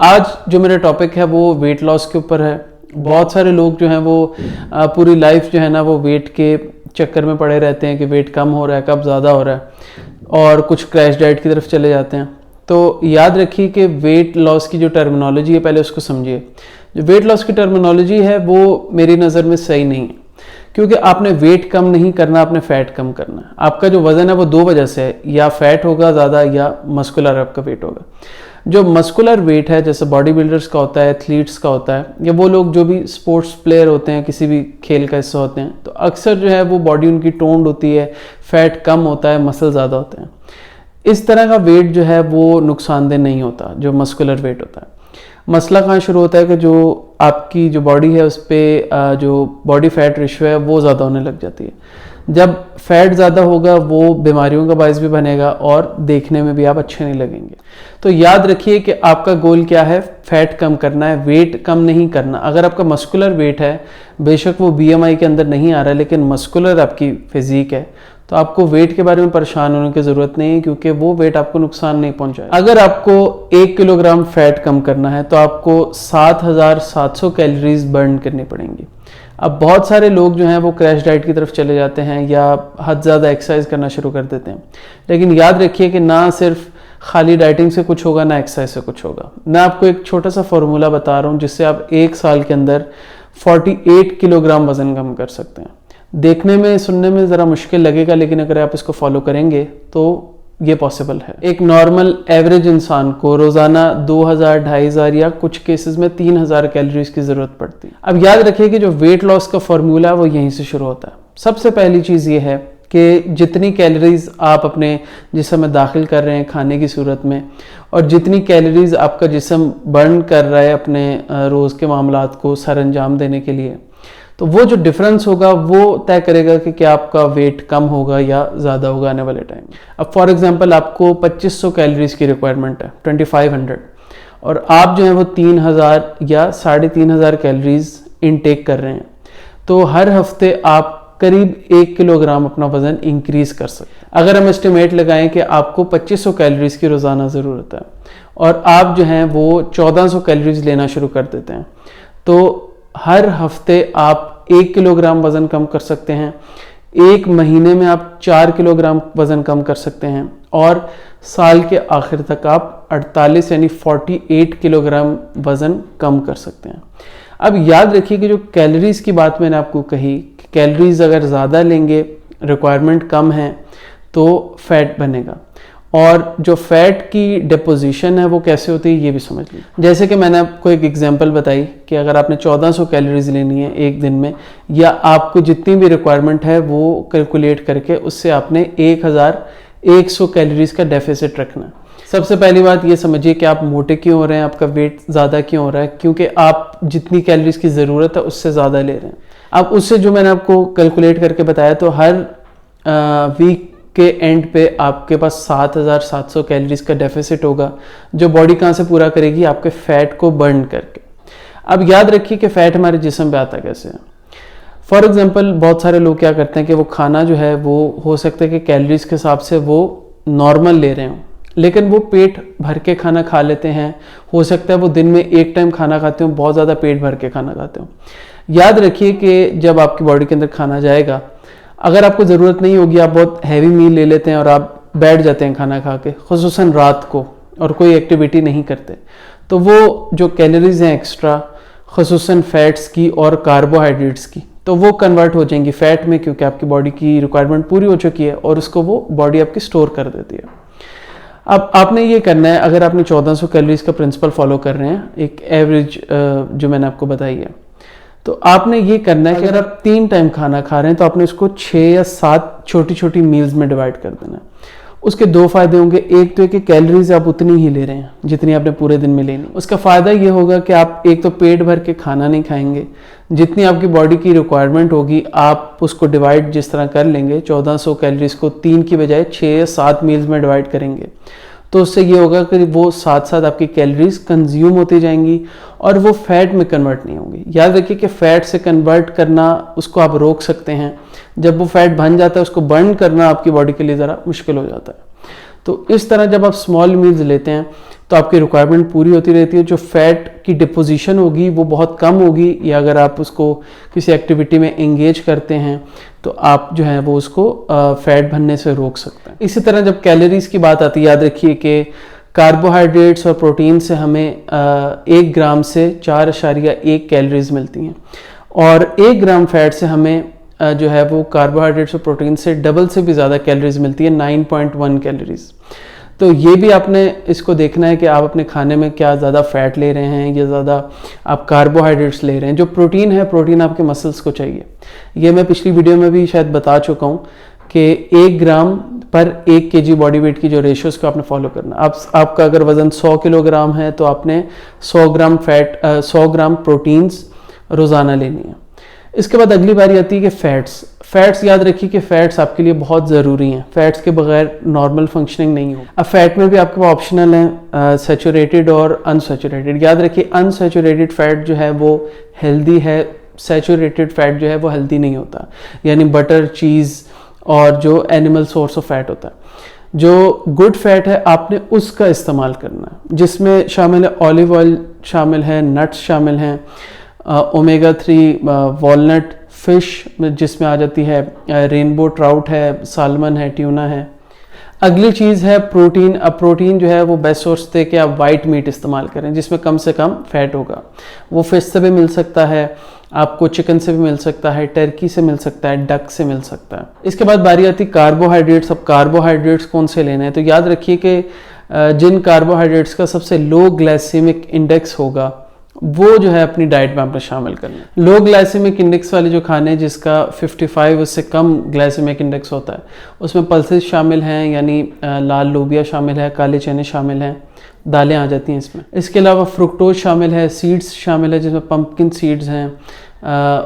आज जो मेरा टॉपिक है वो वेट लॉस के ऊपर है। बहुत सारे लोग जो हैं वो पूरी लाइफ जो है ना वो वेट के चक्कर में पड़े रहते हैं कि वेट कम हो रहा है, कब ज़्यादा हो रहा है, और कुछ क्रैश डाइट की तरफ चले जाते हैं। तो याद रखिए कि वेट लॉस की जो टर्मिनोलॉजी है पहले उसको समझिए। जो वेट लॉस की टर्मिनोलॉजी है वो मेरी नज़र में सही नहीं है, क्योंकि आपने वेट कम नहीं करना, आपने फैट कम करना है। आपका जो वजन है वो दो वजह से है, या फैट होगा ज़्यादा या मस्कुलर आपका वेट होगा। जो मस्कुलर वेट है जैसे बॉडी बिल्डर्स का होता है, एथलीट्स का होता है, या वो लोग जो भी स्पोर्ट्स प्लेयर होते हैं, किसी भी खेल का हिस्सा होते हैं, तो अक्सर जो है वो बॉडी उनकी टोन्ड होती है, फैट कम होता है, मसल ज़्यादा होते हैं। इस तरह का वेट जो है वो नुकसानदेह नहीं होता जो मस्कुलर वेट होता है। मसला कहाँ शुरू होता है कि जो आपकी जो बॉडी है उस पर जो बॉडी फैट रेशियो है वो ज़्यादा होने लग जाती है। जब फैट ज़्यादा होगा वो बीमारियों का बायस भी बनेगा और देखने में भी आप अच्छे नहीं लगेंगे। तो याद रखिए कि आपका गोल क्या है, फैट कम करना है, वेट कम नहीं करना। अगर आपका मस्कुलर वेट है, बेशक वो BMI के अंदर नहीं आ रहा है, लेकिन मस्कुलर आपकी फिजिक है, तो आपको वेट के बारे में परेशान होने की ज़रूरत नहीं है, क्योंकि वो वेट आपको नुकसान नहीं पहुंचाए। अगर आपको 1 किलोग्राम फैट कम करना है तो आपको 7700 कैलोरीज बर्न करनी पड़ेंगी। अब बहुत सारे लोग जो हैं वो क्रैश डाइट की तरफ चले जाते हैं या हद ज़्यादा एक्सरसाइज करना शुरू कर देते हैं, लेकिन याद रखिए कि ना सिर्फ खाली डाइटिंग से कुछ होगा, ना एक्सरसाइज से कुछ होगा। मैं आपको एक छोटा सा फॉर्मूला बता रहा हूँ जिससे आप 1 साल के अंदर 48 किलोग्राम वजन कम कर सकते हैं। देखने में सुनने में ज़रा मुश्किल लगेगा, लेकिन अगर आप इसको फॉलो करेंगे तो ये पॉसिबल है। एक नॉर्मल एवरेज इंसान को रोज़ाना 2000-2500 या कुछ केसेस में 3000 कैलोरीज की ज़रूरत पड़ती है। अब याद रखिए कि जो वेट लॉस का फॉर्मूला है वो यहीं से शुरू होता है। सबसे पहली चीज़ ये है कि जितनी कैलोरीज आप अपने जिस्म में दाखिल कर रहे हैं खाने की सूरत में, और जितनी कैलोरीज आपका जिस्म बर्न कर रहा है अपने रोज़ के मामलात को सर अंजाम देने के लिए, तो वो जो डिफरेंस होगा वो तय करेगा कि क्या आपका वेट कम होगा या ज़्यादा होगा आने वाले टाइम में। अब फॉर एग्जांपल आपको 2500 कैलोरीज की रिक्वायरमेंट है, 2500, और आप जो है वो 3000 या 3500 कैलोरीज इनटेक कर रहे हैं, तो हर हफ्ते आप करीब 1 किलोग्राम अपना वजन इंक्रीज कर सकते हैं। अगर हम एस्टिमेट लगाएं कि आपको 2500 कैलोरीज की रोज़ाना ज़रूरत है और आप जो हैं वो 1400 कैलोरीज लेना शुरू कर देते हैं, तो हर हफ्ते आप 1 किलोग्राम वज़न कम कर सकते हैं। 1 महीने में आप 4 किलोग्राम वज़न कम कर सकते हैं, और साल के आखिर तक आप 48 यानी 48 किलोग्राम वज़न कम कर सकते हैं। अब याद रखिए कि जो कैलोरीज की बात मैंने आपको कही, कैलोरीज अगर ज़्यादा लेंगे, रिक्वायरमेंट कम है, तो फैट बनेगा। और जो फैट की डिपोजिशन है वो कैसे होती है ये भी समझ लीजिए। जैसे कि मैंने आपको एक एग्जांपल बताई कि अगर आपने 1400 कैलोरीज लेनी है एक दिन में, या आपको जितनी भी रिक्वायरमेंट है वो कैलकुलेट करके उससे आपने 1100 कैलोरीज का डेफिसिट रखना है। सबसे पहली बात ये समझिए कि आप मोटे क्यों हो रहे हैं, आपका वेट ज़्यादा क्यों हो रहा है, क्योंकि आप जितनी कैलोरीज की ज़रूरत है उससे ज़्यादा ले रहे हैं। अब उससे जो मैंने आपको कैलकुलेट करके बताया, तो हर वीक के एंड पे आपके पास 7700 कैलोरीज का डेफिसिट होगा, जो बॉडी कहाँ से पूरा करेगी, आपके फैट को बर्न करके। अब याद रखिए कि फैट हमारे जिस्म पे आता कैसे है। फॉर एग्जांपल बहुत सारे लोग क्या करते हैं कि वो खाना जो है वो हो सकता है कि कैलोरीज के हिसाब से वो नॉर्मल ले रहे हों, लेकिन वो पेट भर के खाना खा लेते हैं। हो सकता है वो दिन में एक टाइम खाना खाते हो, बहुत ज़्यादा पेट भर के खाना खाते हो। याद रखिए कि जब आपकी बॉडी के अंदर खाना जाएगा, अगर आपको ज़रूरत नहीं होगी, आप बहुत हैवी मील ले लेते हैं और आप बैठ जाते हैं खाना खा के, खुसूसन रात को, और कोई एक्टिविटी नहीं करते, तो वो जो कैलोरीज हैं एक्स्ट्रा, खुसूसन फैट्स की और कार्बोहाइड्रेट्स की, तो वो कन्वर्ट हो जाएंगी फैट में, क्योंकि आपकी बॉडी की रिक्वायरमेंट पूरी हो चुकी है और उसको वो बॉडी आपकी स्टोर कर देती है। अब आपने ये करना है, अगर आपने 1400 कैलोरीज का प्रिंसिपल फॉलो कर रहे हैं, एक एवरेज जो मैंने आपको बताई है, तो आपने ये करना है कि अगर आप 3 टाइम खाना खा रहे हैं तो आपने इसको 6 या 7 छोटी छोटी मील्स में डिवाइड कर देना है। उसके 2 फायदे होंगे। एक तो है कि कैलोरीज आप उतनी ही ले रहे हैं जितनी आपने पूरे दिन में लेनी। उसका फ़ायदा ये होगा कि आप एक तो पेट भर के खाना नहीं खाएंगे, जितनी आपकी बॉडी की रिक्वायरमेंट होगी आप उसको डिवाइड जिस तरह कर लेंगे, 1400 कैलोरीज को 3 की बजाय 6 या 7 मील्स में डिवाइड करेंगे, तो उससे ये होगा कि वो साथ साथ आपकी कैलोरीज कंज्यूम होती जाएंगी और वो फैट में कन्वर्ट नहीं होंगी। याद रखिए कि फैट से कन्वर्ट करना उसको आप रोक सकते हैं, जब वो फैट बन जाता है उसको बर्न करना आपकी बॉडी के लिए ज़रा मुश्किल हो जाता है। तो इस तरह जब आप स्मॉल मील्स लेते हैं तो आपकी रिक्वायरमेंट पूरी होती रहती है। जो फैट की डिपोजिशन होगी वो बहुत कम होगी, या अगर आप उसको किसी एक्टिविटी में एंगेज करते हैं तो आप जो है वो उसको फैट बनने से रोक सकते हैं। इसी तरह जब कैलोरीज की बात आती है, याद रखिए कि कार्बोहाइड्रेट्स और प्रोटीन से हमें 1 ग्राम से 4.1 कैलोरीज मिलती हैं, और 1 ग्राम फैट से हमें जो है वो कार्बोहाइड्रेट्स और प्रोटीन से डबल से भी ज़्यादा कैलोरीज मिलती है, 9.1 कैलोरीज। तो ये भी आपने इसको देखना है कि आप अपने खाने में क्या ज़्यादा फैट ले रहे हैं या ज़्यादा आप कार्बोहाइड्रेट्स ले रहे हैं। जो प्रोटीन है, प्रोटीन आपके मसल्स को चाहिए। ये मैं पिछली वीडियो में भी शायद बता चुका हूँ कि 1 ग्राम पर 1 केजी बॉडी वेट की जो रेशियोज़ को आपने फॉलो करना। आपका अगर वज़न 100 किलोग्राम है तो आपने 100 ग्राम प्रोटीन्स रोज़ाना लेनी है। इसके बाद अगली बारी आती है कि फैट्स याद रखिए कि फैट्स आपके लिए बहुत ज़रूरी हैं। फैट्स के बगैर नॉर्मल फंक्शनिंग नहीं हो। अब फैट में भी आपके पास ऑप्शनल हैं सैचुरेटेड और अनसैचुरेटेड। याद रखिए अनसैचुरेटेड फैट जो है वो हेल्दी है, सैचुरेटेड फैट जो है वो हेल्दी नहीं होता, यानी बटर, चीज़ और जो एनिमल सोर्स ऑफ फैट होता है। जो गुड फैट है आपने उसका इस्तेमाल करना है, जिसमें शामिल है ऑलिव ऑयल शामिल है, नट्स शामिल हैं, ओमेगा 3 वॉलनट, फिश जिसमें आ जाती है रेनबो ट्राउट है, सालमन है, ट्यूना है। अगली चीज़ है प्रोटीन। अब प्रोटीन जो है वो बेस्ट सोर्स थे कि आप वाइट मीट इस्तेमाल करें जिसमें कम से कम फैट होगा। वो फिश से भी मिल सकता है, आपको चिकन से भी मिल सकता है, टर्की से मिल सकता है, डक से मिल सकता है। इसके बाद बारी आती है कार्बोहाइड्रेट्स। अब कार्बोहाइड्रेट्स कौन से लेने हैं, तो याद रखिए कि जिन कार्बोहाइड्रेट्स का सबसे लो ग्लाइसेमिक इंडेक्स होगा वो जो है अपनी डाइट में आपने शामिल करना है। लो ग्लाइसेमिक इंडेक्स वाले जो खाने जिसका 55 उससे कम ग्लाइसेमिक इंडेक्स होता है, उसमें पल्सेस शामिल हैं, यानी लाल लोबिया शामिल है, काले चने शामिल हैं, दालें आ जाती हैं इसमें। इसके अलावा फ्रुक्टोज शामिल है, सीड्स शामिल है जिसमें पंपकिन सीड्स हैं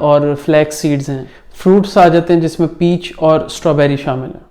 और फ्लैक्स सीड्स हैं। फ्रूट्स आ जाते हैं जिसमें पीच और स्ट्रॉबेरी शामिल है।